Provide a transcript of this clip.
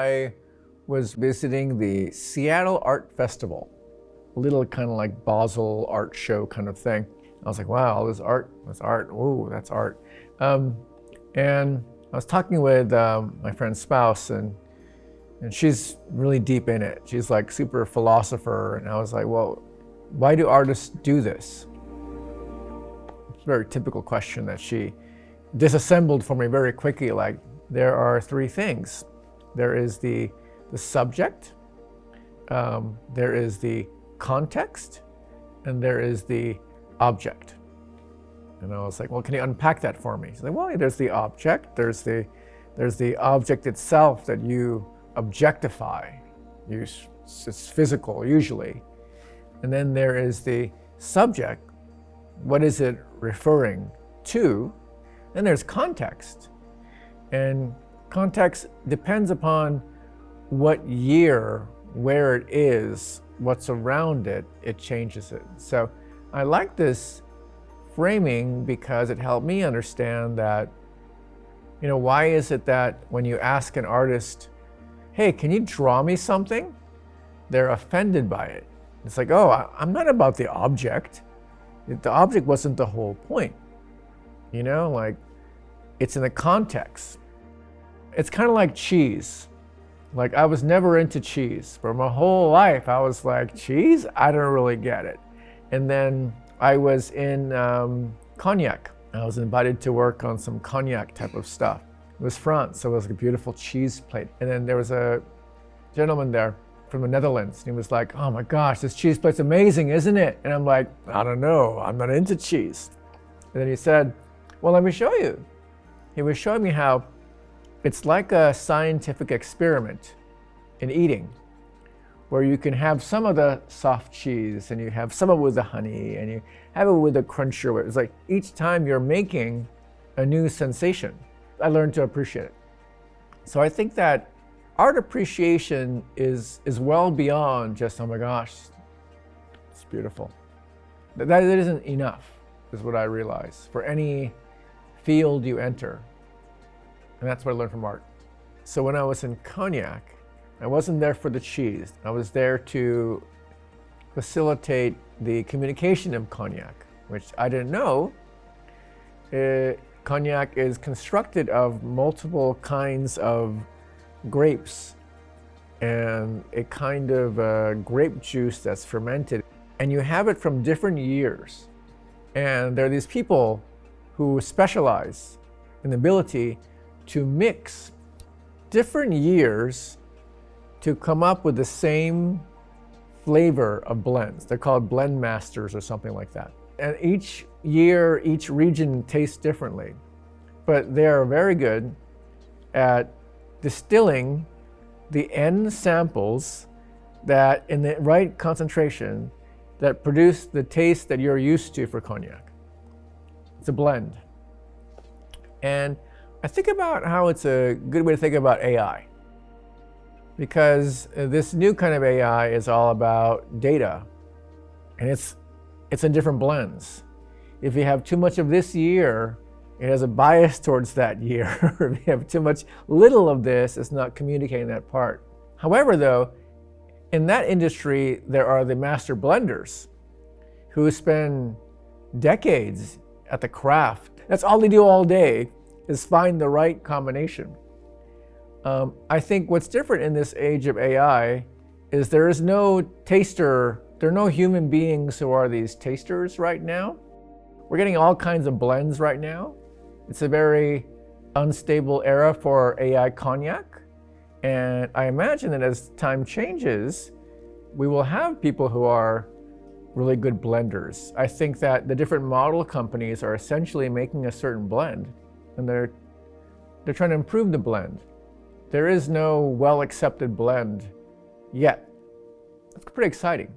I was visiting the Seattle Art Festival, a little kind of like Basel art show kind of thing. I was like, wow, all this art, ooh, that's art. And I was talking with my friend's spouse, and she's really deep in it. She's like super philosopher, and I was like, well, why do artists do this? It's a very typical question that she disassembled for me very quickly. Like, there are three things. There is the subject, there is the context, and there is the object. And I was like, well, can you unpack that for me? She's like, well, there's the object, there's the object itself that you objectify. It's physical usually. And then there is the subject. What is it referring to? Then there's context. And context depends upon what year, where it is, what's around it, it changes it. So I like this framing because it helped me understand that, why is it that when you ask an artist, hey, can you draw me something? They're offended by it. It's like, oh, I'm not about the object. The object wasn't the whole point. Like, it's in the context. It's kind of like cheese. Like, I was never into cheese. For my whole life, I was like, cheese? I don't really get it. And then I was in Cognac. I was invited to work on some Cognac type of stuff. It was France, so it was like a beautiful cheese plate. And then there was a gentleman there from the Netherlands. And he was like, oh my gosh, this cheese plate's amazing, isn't it? And I'm like, I don't know, I'm not into cheese. And then he said, well, let me show you. He was showing me how it's like a scientific experiment in eating, where you can have some of the soft cheese and you have some of it with the honey and you have it with the cruncher. It's like each time you're making a new sensation. I learned to appreciate it. So I think that art appreciation is well beyond just, oh my gosh, it's beautiful. That isn't enough, is what I realize, for any field you enter. And that's what I learned from art. So when I was in Cognac, I wasn't there for the cheese. I was there to facilitate the communication of Cognac, which I didn't know. Cognac is constructed of multiple kinds of grapes and a kind of grape juice that's fermented. And you have it from different years. And there are these people who specialize in the ability to mix different years to come up with the same flavor of blends. They're called blend masters or something like that. And each year, each region tastes differently. But they are very good at distilling the end samples that, in the right concentration, that produce the taste that you're used to for Cognac. It's a blend. And I think about how it's a good way to think about AI, because this new kind of AI is all about data, and it's in different blends. If you have too much of this year, it has a bias towards that year. If you have too much little of this, it's not communicating that part. However, though, in that industry, there are the master blenders who spend decades at the craft. That's all they do all day, is find the right combination. I think what's different in this age of AI is there is no taster, there are no human beings who are these tasters right now. We're getting all kinds of blends right now. It's a very unstable era for AI Cognac. And I imagine that as time changes, we will have people who are really good blenders. I think that the different model companies are essentially making a certain blend, and they're trying to improve the blend. There is no well-accepted blend yet. It's pretty exciting.